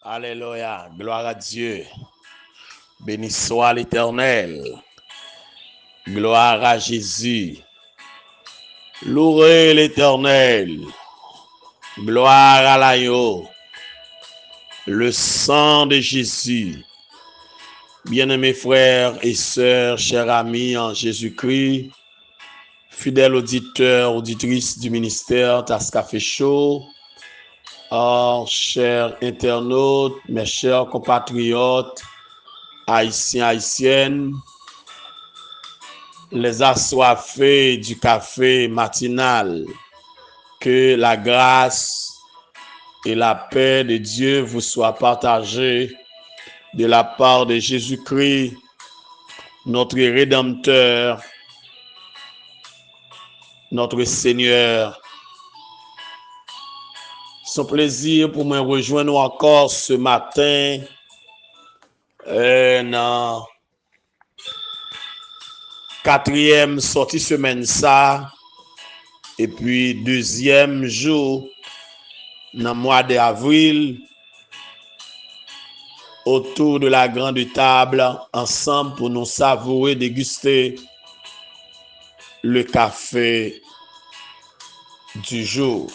Alléluia, gloire à Dieu. Béni soit l'Éternel. Gloire à Jésus. Louez l'Éternel. Gloire à l'agneau. Le sang de Jésus. Bien-aimés frères et sœurs, chers amis en Jésus-Christ, fidèles auditeurs, auditrices du ministère Tascafé Show, chers internautes, mes chers compatriotes, haïtiens, haïtiennes, les assoiffés du café matinal, que la grâce et la paix de Dieu vous soient partagées de la part de Jésus-Christ, notre Rédempteur, notre Seigneur. C'est un plaisir pour me rejoindre encore ce matin dans quatrième sortie semaine ça et puis deuxième jour dans le mois d'avril autour de la grande table ensemble pour nous savourer, déguster le café du jour.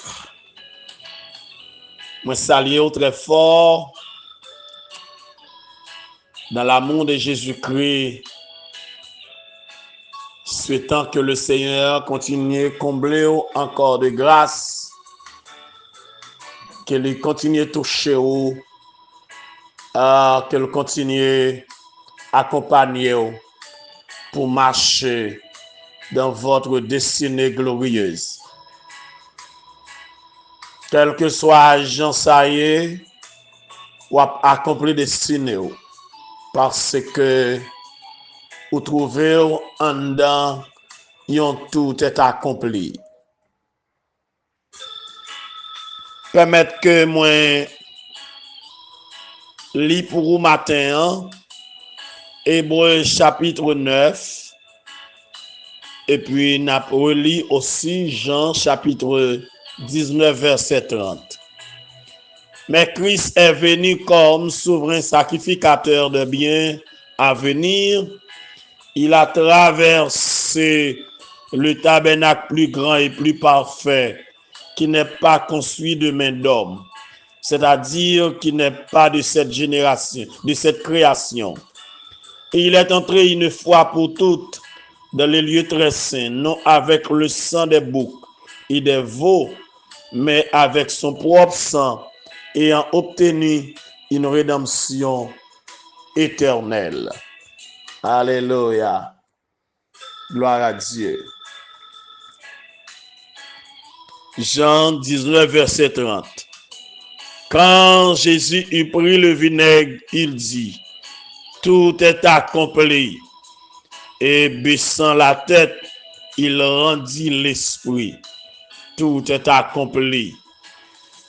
Moi salue très fort dans l'amour de Jésus-Christ, souhaitant que le Seigneur continue à combler encore de grâce, qu'il continue à toucher vous, qu'il continue à accompagner vous pour marcher dans votre destinée glorieuse. Quel que soit Jean Saïe, ou accompli destinée, parce que vous trouvez en dedans, tout est accompli. Permettez que moi lis pour vous matin, Hébreux chapitre 9, et puis nous relis aussi Jean chapitre 19, verset 30. Mais Christ est venu comme souverain sacrificateur de biens à venir. Il a traversé le tabernacle plus grand et plus parfait, qui n'est pas construit de main d'homme, c'est-à-dire qui n'est pas de cette génération, de cette création. Et il est entré une fois pour toutes dans les lieux très saints, non avec le sang des boucs et des veaux, mais avec son propre sang, ayant obtenu une rédemption éternelle. Alléluia. Gloire à Dieu. Jean 19, verset 30. Quand Jésus eut pris le vinaigre, il dit, tout est accompli. Et baissant la tête, il rendit l'esprit. Tout est accompli.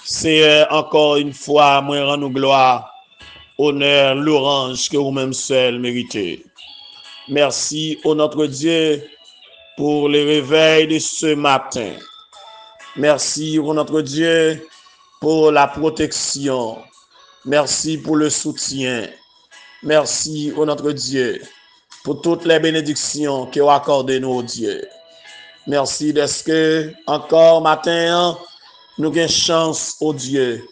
C'est encore une fois, moi rends gloire, honneur, louange que vous-même seul méritez. Merci au notre Dieu pour le réveil de ce matin. Merci au notre Dieu pour la protection. Merci pour le soutien. Merci au notre Dieu pour toutes les bénédictions que vous accordez nous, Dieu. Merci d'être que encore matin, nous avons chance au Dieu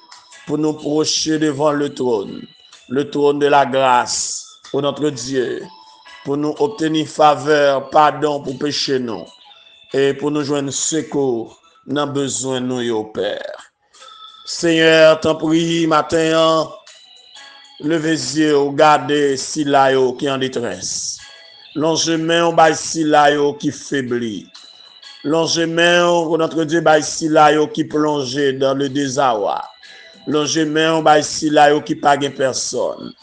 pour nous procher devant le trône de la grâce, au notre Dieu, pour nous obtenir faveur, pardon pour pécher nous, et pour nous joindre secours dans besoin nous, au Père. Seigneur, t'en prie, matin, levez les yeux, regardez si là qui est en détresse. Longez main au bail si là qui faiblit. Longez main au notre Dieu bail si là qui plongé dans le désarroi. Longez main au bail si là qui pas de personne.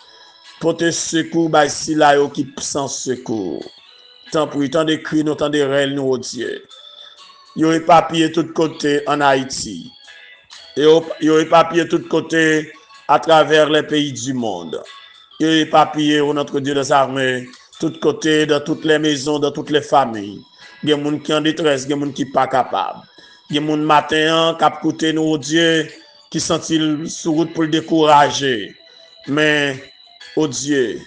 Portez secours bail si là qui sans secours. Tant pis, tant de cris, tant de rêves nous, Dieu. Il y a papier de tous côtés en Haïti. Il y a papier de tous côtés à travers les pays du monde. Il y a papier au notre Dieu des armées, tous côtés, dans toutes les maisons, dans toutes les familles. Il y a des gens qui sont en détresse, il y a des gens qui ne sont pas capables. Il y a des gens matin qui ont écouté nous, Dieu, qui sont-ils sur route pour le décourager. Mais, oh Dieu,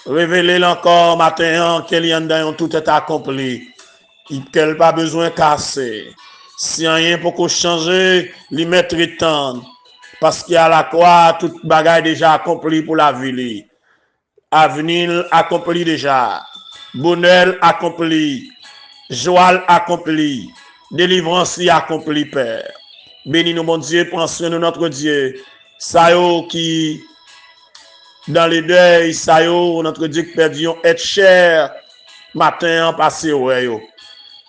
révélez encore matin qu'elle y en a tout est accompli. Qu'elle pas besoin de casser. Si rien pour qu'on change, lui mettre temps. Parce qu'il y a la croix, toute bagaille déjà accompli pour la vie. Avenir accompli déjà. Bonheur accompli. Joie accompli. Délivrance accompli, Père. Bénis nous, mon Dieu, prends soin de notre Dieu. Ça qui, dans les deuils, ça notre Dieu qui perdu, être cher, matin, passé, ouais, yo.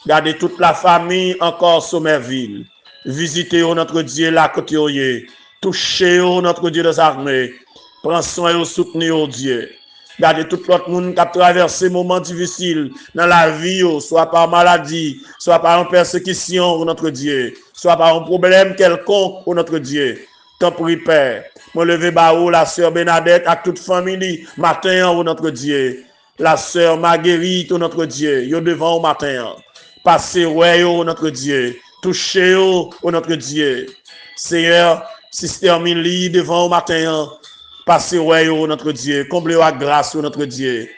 Gardez toute la famille encore Sommerville. Visitez notre Dieu là côté. Touchez notre Dieu des armées. Prends soin et soutenez Dieu. Gardez tout l'autre monde qui a traversé moments difficiles dans la vie, soit par maladie, soit par une persécution, notre Dieu, soit par un problème quelconque, notre Dieu. T'en prie, Père. Moi, levé Baou, la sœur Bernadette, à toute famille, matin, notre Dieu. La sœur Marguerite, notre Dieu, yo devant au matin. Passez, ouais, notre Dieu. Touchez, notre Dieu. Seigneur, Sister Milly, devant au matin. Passez, ouais, notre Dieu. Comblez la grâce, notre Dieu.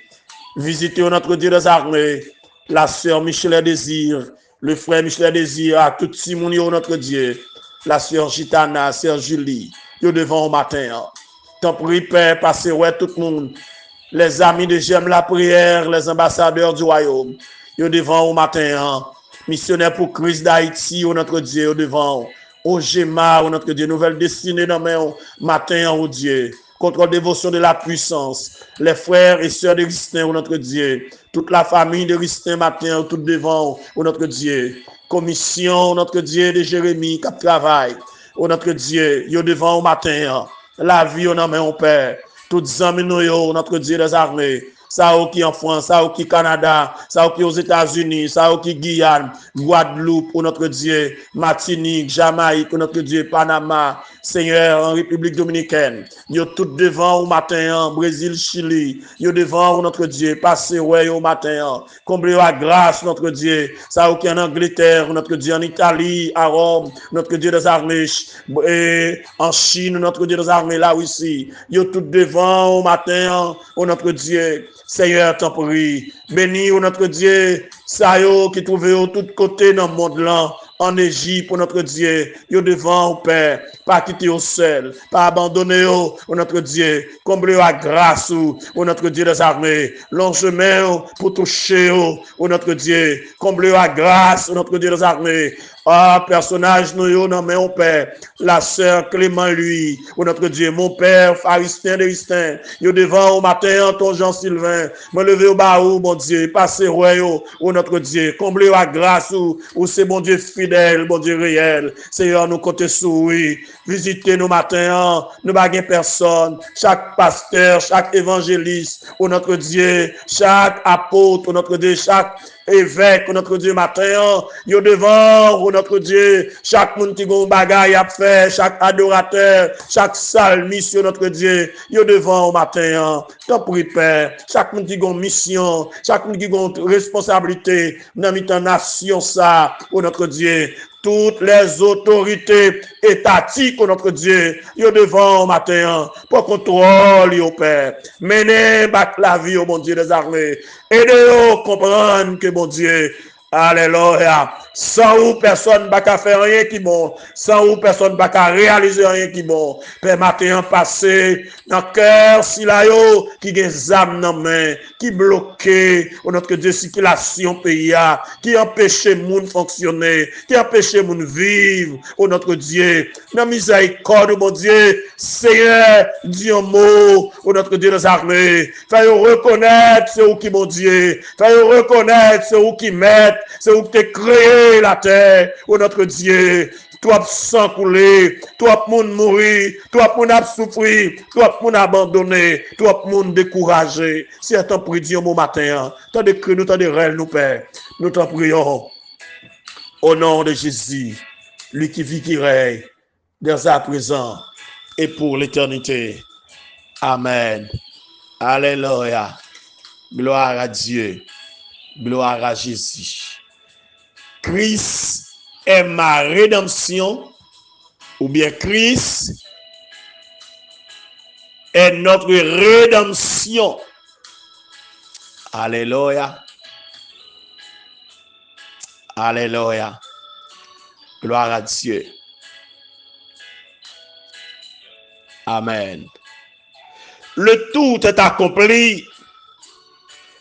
Visitez notre Dieu des armées. La sœur Michel Désir, le frère Michel Désir, à tout Simon, notre Dieu. La sœur Gitana, sœur Julie, yo devant au matin. T'en prie, Père, passez, ouais, tout le monde. Les amis de J'aime la prière, les ambassadeurs du royaume. Yo devant au matin, missionnaire pour Christ d'Haïti, au notre Dieu, au devant, au Géma, au notre Dieu, nouvelle destinée dans mes matin, au Dieu, contre dévotion de la puissance, les frères et sœurs de Ristin, au notre Dieu, toute la famille de Ristin, matin, tout devant, au notre Dieu, commission, au notre Dieu, de Jérémie, qui travaille, au notre Dieu, yo devant au matin, la vie, au nom mon Père, toutes amis, notre Dieu des armées, ça qui en France, ça qui Canada, ça qui aux États-Unis, ça qui Guyane, Guadeloupe, pour notre Dieu, Martinique, Jamaïque, pour notre Dieu, Panama, Seigneur, en République Dominicaine. Yo tout devant au matin, Brésil, Chili, yo devant notre Dieu, passez ouais au matin, comblez la grâce, notre Dieu, ça qui en Angleterre, notre Dieu, en Italie, à Rome, notre Dieu des armées, et en Chine, notre Dieu des armées, là aussi, yo tout devant au matin, au notre Dieu. Seigneur, t'en prie, bénis notre Dieu, ça qui trouve de tous côtés dans le monde là, en Égypte, pour notre Dieu, yo devant, Père, pas quitter au seul, pas abandonner, pour notre Dieu, combler la grâce, pour notre Dieu des armées, long chemin, pour toucher, pour notre Dieu, combler la grâce, pour notre Dieu des armées, ah, personnage, nous, non, mais mon Père, la sœur Clément, lui, pour notre Dieu, mon Père, Pharistin de Ristin, yo devant, au matin, ton Jean-Sylvain, me lever au bas, mon Dieu, passer, ouais, pour notre Dieu, combler la grâce, ou c'est mon Dieu fidèle, mon Dieu réel, Seigneur, nous comptons sur oui, visitez nous matin, nous baguons personne, chaque pasteur, chaque évangéliste, pour notre Dieu, chaque apôtre, pour notre Dieu, chaque évêque, notre Dieu, matin, yo devant, notre Dieu, chaque monde qui a bagaille à faire, chaque adorateur, chaque salle, mission, notre Dieu, yo devant au matin, t'en prie, Père, chaque monde qui a mission, chaque monde qui a responsabilité, dans la nation, ça, notre Dieu, toutes les autorités étatiques, notre Dieu, yo devant au matin, pour contrôle, yo Père, menez back la vie, au mon Dieu des armées, aidez-nous comprendre que, mon Dieu, alléluia, sans où personne ne va faire rien qui bon, sans où personne ne va réaliser rien qui bon, Père, matin passé, dans le cœur, si là, yo, qui a des âmes dans main, qui bloque, notre Dieu, circulation pays, qui empêche le monde fonctionner, qui empêche le monde vivre, notre Dieu, dans miséricorde, mon Dieu, Seigneur, dis un mot, notre Dieu des armées, fais reconnaître, c'est où qui, mon Dieu, fais reconnaître, c'est où qui met, c'est où qui créé la terre, notre Dieu, toi sang coulé, toi monde mourir, toi monde a souffrir, toi monde abandonné, toi monde découragé. Si t'en prie Dieu mon matin, t'as des cris, nous t'as des rêves, nous Père, nous t'en prions au nom de Jésus, lui qui vit, qui règne, dès à présent et pour l'éternité. Amen. Alléluia. Gloire à Dieu. Gloire à Jésus. Christ est ma rédemption. ou bien Christ est notre rédemption. Alléluia. Alléluia. Gloire à Dieu. Amen. Le tout est accompli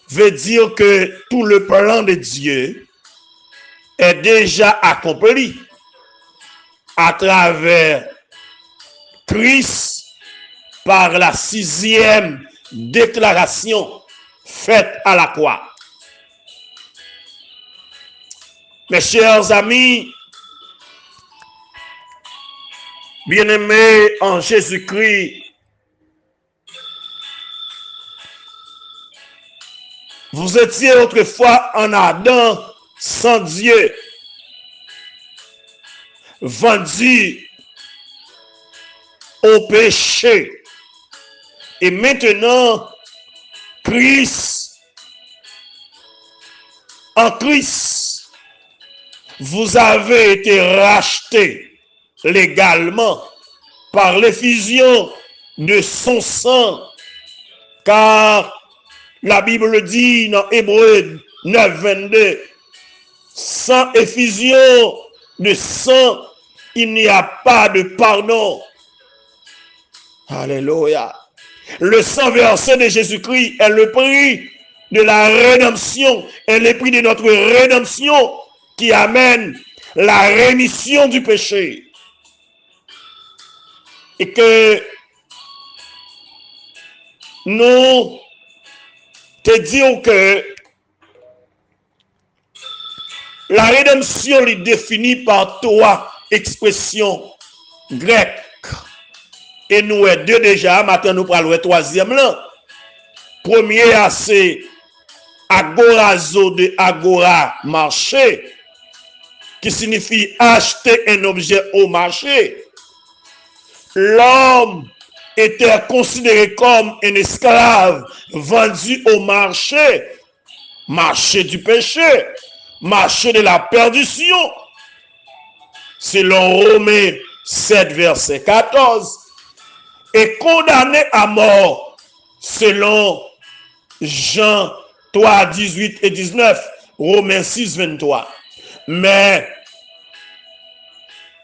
veut dire que tout le plan de Dieu est déjà accompli à travers Christ par la 6e déclaration faite à la croix. Mes chers amis, bien-aimés en Jésus-Christ, vous étiez autrefois en Adam sans Dieu, vendu au péché. Et maintenant, en Christ, vous avez été rachetés légalement par l'effusion de son sang, car la Bible dit dans Hébreux 9, 22, sans effusion de sang, il n'y a pas de pardon. Alléluia. Le sang versé de Jésus-Christ est le prix de la rédemption, est le prix de notre rédemption qui amène la rémission du péché. Et que nous te disons que la rédemption est définie par 3 expressions grecques. Et nous est 2 déjà, maintenant nous parlons 3e là. Premier, c'est agorazo de agora, marché, qui signifie acheter un objet au marché. L'homme était considéré comme un esclave vendu au marché, marché du péché, marché de la perdition. Selon Romains 7, verset 14, et condamné à mort, selon Jean 3, 18 et 19, Romains 6, 23. Mais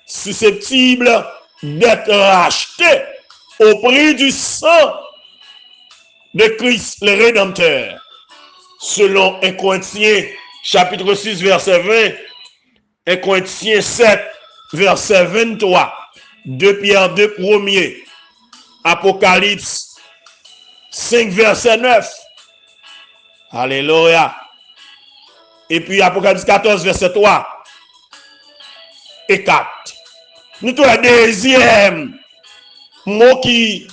susceptible d'être racheté au prix du sang de Christ le Rédempteur, selon 1 Corinthiens chapitre 6 verset 20, 1 Corinthiens 7 verset 23, 2 Pierre 2 premier, Apocalypse 5 verset 9, alléluia, et puis Apocalypse 14 verset 3 et 4. Nous avons le deuxième mot qui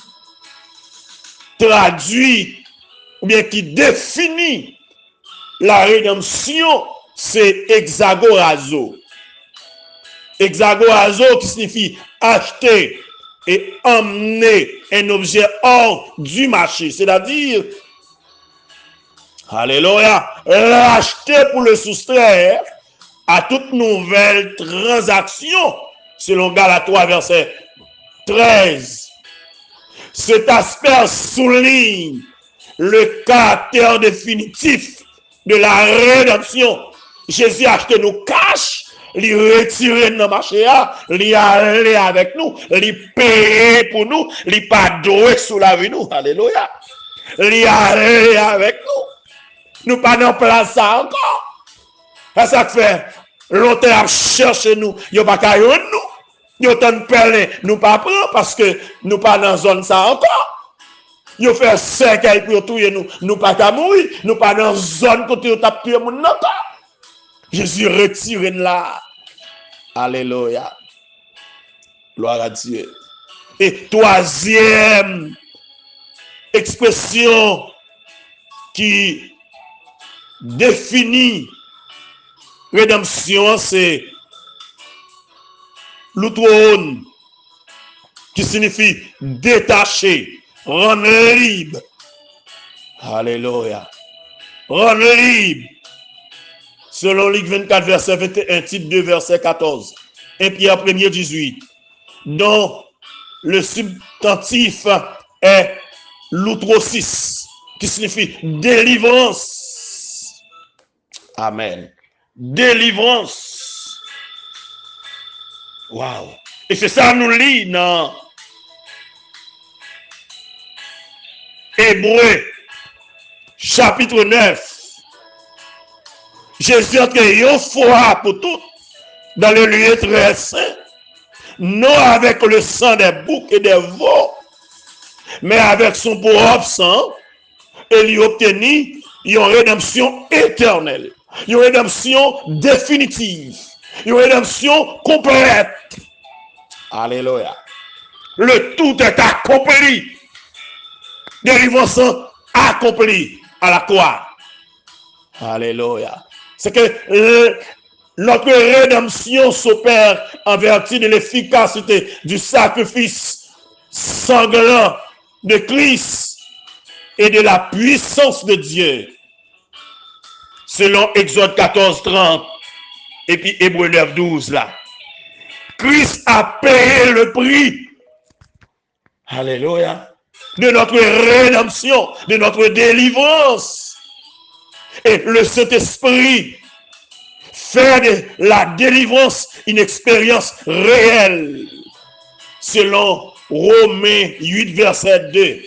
traduit ou bien qui définit la rédemption, c'est exagorazo. Exagorazo qui signifie acheter et emmener un objet hors du marché, c'est-à-dire, alléluia, l'acheter pour le soustraire à toute nouvelle transaction, selon Galates 3, verset 13. Cet aspect souligne le caractère définitif de la rédemption. Jésus a acheté nos cash, il retiré dans le marché, il allé avec nous, il payé pour nous, il pas doué sous la vie nous. Alléluia. Il allé avec nous. Nous pas dans place ça encore. C'est ça que fait longtemps à chercher nous, il pas qu'à nous. Nous t'en parler, nous pas prendre parce que nous pas dans zone ça encore. Nous fait 5 ans pour tuer nous, nous pas qu'à mourir, nous pas dans zone côté où t'a tué mon encore. Jésus retiré là. Alléluia. Gloire à Dieu. Et troisième expression qui définit rédemption, c'est l'outrone, qui signifie détacher, rendre libre. Alléluia. Rendre libre. Selon Luc 24, verset 21, titre 2, verset 14. 1 Pierre 1er, 18. dont le substantif est loutrosis, qui signifie délivrance. Amen. Délivrance. Wow. Et c'est ça nous lit dans Hébreux, chapitre 9. Jésus entre une fois pour toutes dans le lieu très saint, non avec le sang des boucs et des veaux, mais avec son propre sang, et lui obtenir une rédemption éternelle, une rédemption définitive, une rédemption complète. Alléluia. Le tout est accompli. Délivrance accomplie à la croix. Alléluia. C'est que notre rédemption s'opère en vertu de l'efficacité du sacrifice sanglant de Christ et de la puissance de Dieu. Selon Exode 14, 30 et puis Hébreux 9, 12 là. Christ a payé le prix. Alléluia. De notre rédemption, de notre délivrance. Et le Saint-Esprit fait de la délivrance une expérience réelle. Selon Romains 8, verset 2.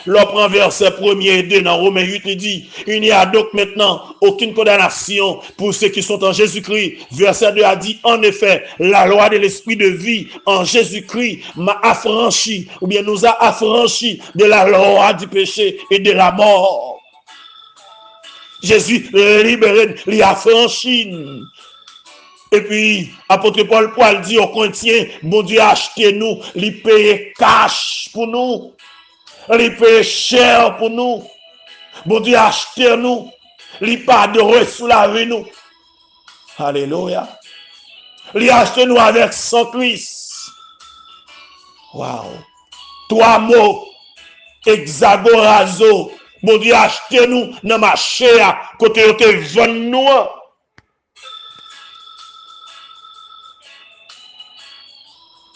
L'on prend verset 1er et 2 dans Romains 8, il dit, il n'y a donc maintenant aucune condamnation pour ceux qui sont en Jésus-Christ. Verset 2 a dit, en effet, la loi de l'esprit de vie en Jésus-Christ m'a affranchi, ou bien nous a affranchi de la loi du péché et de la mort. Jésus libéré, il a affranchi. Et puis, apôtre Paul dit au Corinthiens, bon Dieu a acheté nous, il paye cash pour nous. Il paye cher pour nous. Bon Dieu a acheté nous. Il pardonne sous la vie nous. Alléluia. Il a acheté nous avec son Christ. Wow. 3 mots. Hexagorazo. Bon Dieu a acheté nous dans ma chair. Côté où te vend nous.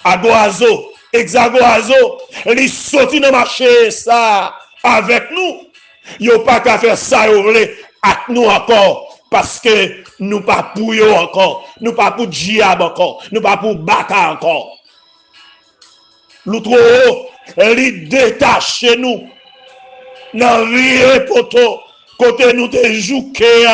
Agorazo. Hexagorazo, il sorti dans le marché ça avec nous. Il n'y a pas qu'à faire ça avec nous encore. Parce que nous pas pour eux encore. Nous pas pour diable encore. Nous pas pour baka encore. L'autre haut, il détache nous. Dans vie poto, côté nous te jouer,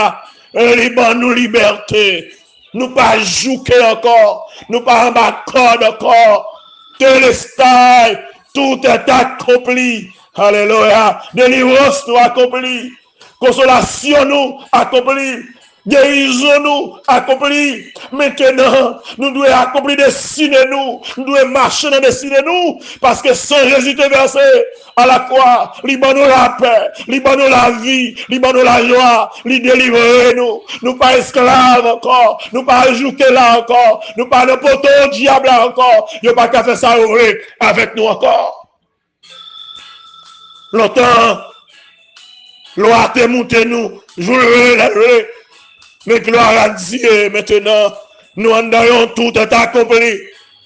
il ban nous liberté. Nous pas jouer encore. Nous pas en bas corde encore. Télestai, tout est accompli. Alléluia. Délivrance nous accompli. Consolation nous accompli. Guérison nous accompli. Maintenant, nous devons accomplir destinée nous. Nous devons marcher dans destinée nous. Parce que sans Jésus te versé à la croix, libère-nous la paix, libère-nous la vie, libère-nous la joie, délivrer nous. Nous pas esclaves encore. Nous pas jouer là encore. Nous pas le poteau diable là encore. Il n'y a pas qu'à faire ça avec nous encore. Longtemps, l'eau a été montée nous. Jouer. Mais gloire à Dieu, maintenant, nous en ayons tout est accompli.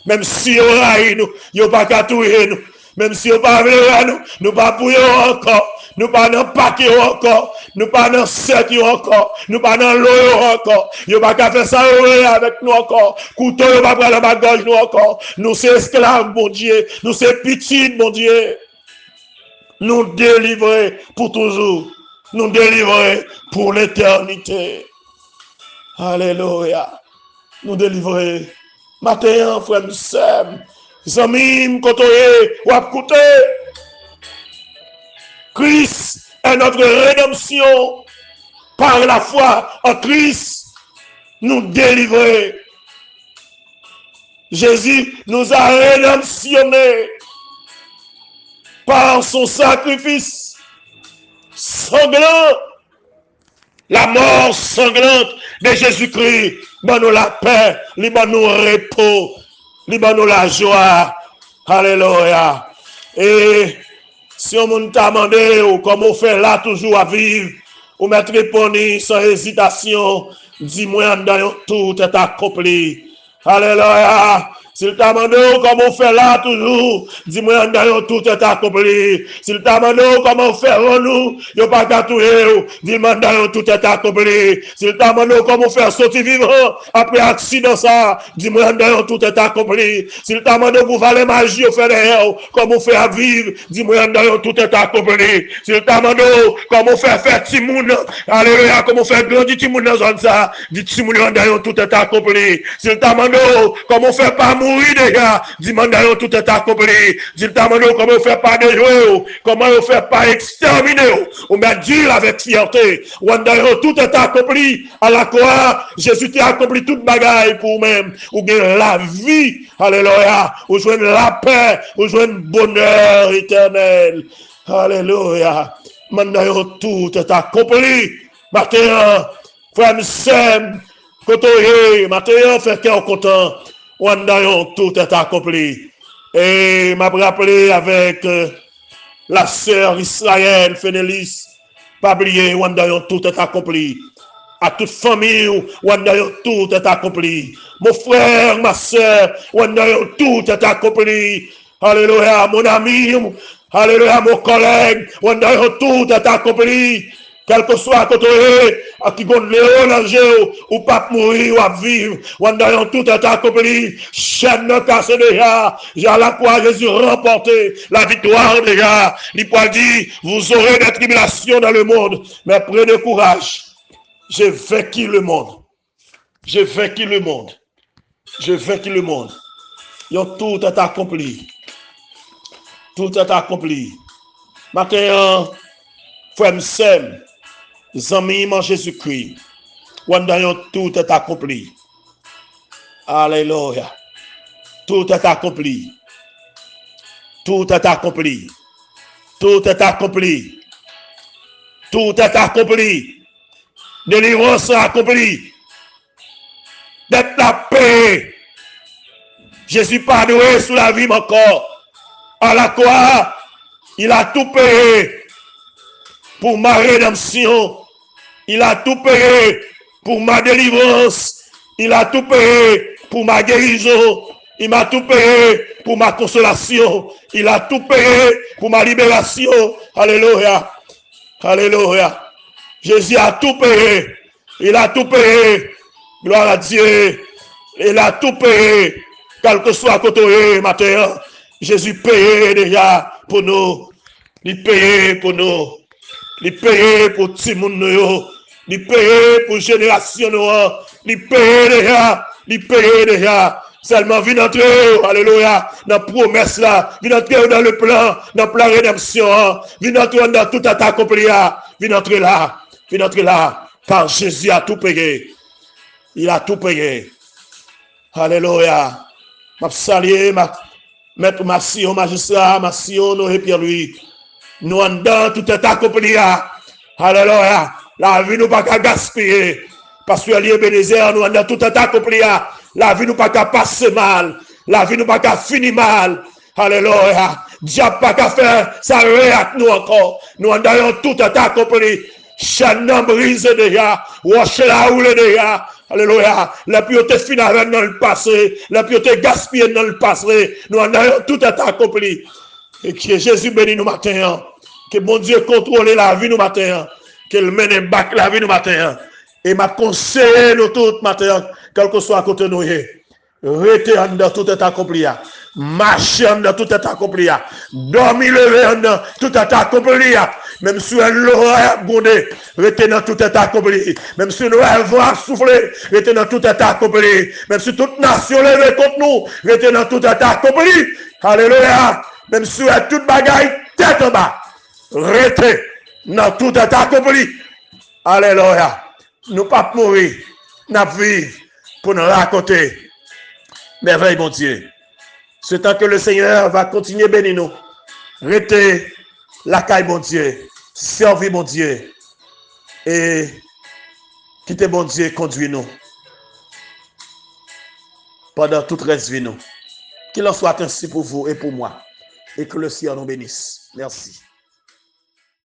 Même si on raille nous, il n'y a pas qu'à toucher nous. Même si on pas vers nous, nous pas pour encore. Nous pas dans paquet encore. Nous pas dans set encore. Nous pas dans l'eau encore. Il n'y a pas qu'à faire ça avec nous encore. Couteau, il n'y a pas prendre la gorge nous encore. Nous c'est esclaves, mon Dieu. Nous c'est petites, mon Dieu. Nous délivrer pour toujours. Nous délivrer pour l'éternité. Alléluia. Nous délivrer. Matin, frère, nous sommes. Zamim, kotoye, wap koute. Christ est notre rédemption. Par la foi en Christ, nous délivrer. Jésus nous a rédemptionnés par son sacrifice sanglant. La mort sanglante de Jésus-Christ, donne-nous la paix, donne-nous repos, donne-nous la joie. Alléluia. Et si on t'a demandé ou comme on fait là toujours à vivre, ou mettre répondu sans hésitation, dis-moi dans tout est accompli. Alléluia. S'il t'a demandé comment on fait là toujours, dis-moi, tout est accompli. S'il t'a demandé comment on fait nous, il n'y a pas qu'à tout, dis-moi, tout est accompli. S'il t'a demandé comment on fait sortir vivant après accident, ça, dis-moi, tout est accompli. S'il t'a demandé pour faire les magies, faire derrière, comment on fait à vivre, dis-moi, tout est accompli. S'il t'a demandé comment on fait faire Timoun, alléluia, comment on fait grandir Timoun dans zone ça, dis Timoun, tout est accompli. S'il t'a demandé comment on fait pas mourir déjà, dis-moi, tout est accompli. S'il t'a demandé comment on fait pas déjouer, comment on fait pas exterminer, on m'a dit avec fierté, tout est accompli à la croix, Jésus t'a accompli toute bagaille pour même, ou bien la vie, alléluia, ou joindre la paix, ou joindre bonheur éternel, alléluia. Maintenant, tout est accompli. Maintenant, frère Sam, côté, maintenant, fait cœur content. Tout est accompli. Et m'a rappelé avec la sœur Israël, Fénélis, pas oublier, tout est accompli. À toute famille, tout est accompli. Mon frère, ma sœur, tout est accompli. Alléluia, mon ami, alléluia, mon collègue, tout est accompli. Quel que soit côté, à qui gonne Léon, ou pas mourir, ou à vivre, tout est accompli. Chaîne cassée déjà, à la croix, Jésus remporté la victoire déjà. Il peut dire, vous aurez des tribulations dans le monde, mais prenez courage. J'ai vaincu le monde. J'ai vaincu le monde. J'ai vaincu le monde. Tout est accompli. Tout est accompli. Maintenant, frère Sem, amis en Jésus-Christ, tout est accompli. Alléluia. Tout est accompli. Tout est accompli. Tout est accompli. Tout est accompli. Délivrance accomplie. D'être la paix. Jésus pardonné sous la vie encore. À la croix, il a tout payé pour ma rédemption. Il a tout payé pour ma délivrance. Il a tout payé pour ma guérison. Il m'a tout payé pour ma consolation. Il a tout payé pour ma libération. Alléluia. Alléluia. Jésus a tout payé. Il a tout payé. Gloire à Dieu. Il a tout payé. Quel que soit côté matin, Jésus payé déjà pour nous. Il payé pour nous. Il payé pour tout le monde. Il payé pour génération. Il payé déjà. Il payé déjà. Seulement, viens entrer, alléluia, dans la promesse là. Viens entrer dans le plan, dans le plan rédemption. Viens entrer dans tout à accompli. Viens entrer là. Viens entrer là. Car Jésus a tout payé. Il a tout payé. Alléluia. Je salue, maître Massillon, magistrat, Massillon, nous et Pierre-Louis. Nous en dedans, tout est accompli. Alléluia. La vie nous pas qu'à gaspiller. Parce que l'Ebenezer, nous en dedans, tout est accompli. La vie nous pas qu'à passer mal. La vie nous pas qu'à finir mal. Alléluia. Diable pas qu'à faire ça avec nous encore. Nous en dedans, tout est accompli. Chaîne brise déjà. Wash la roule déjà. Alléluia. La piété finale dans le passé. La piété gaspillée dans le passé. Nous en avons tout est accompli. Et que Jésus bénisse nous matin. Que bon Dieu contrôle la vie nous matin. Qu'il mène back la vie nous matin. Et m'a conseillé nous tout matin. Quel que soit à côté de nous. Restez en dedans, tout est accompli. Marchez en dedans, tout est accompli. Dormez levé en dedans, tout est accompli. Même si l'oreille bondé, retenant tout est accompli. Même si l'oreille va souffler, retenant tout est accompli. Même si toute nation lève contre nous, retenant tout est accompli. Alléluia. Même si toute bagaille tête en bas, retenant tout est accompli. Alléluia. Nous pas mourir, nous vivons pour nous raconter. Merveille, mon Dieu. Ce temps que le Seigneur va continuer à bénir nous. Restez la caille, mon Dieu. Servez, mon Dieu. Et quittez, mon Dieu, conduis-nous. Pendant toute reste vie, nous. Qu'il en soit ainsi pour vous et pour moi. Et que le Seigneur nous bénisse. Merci.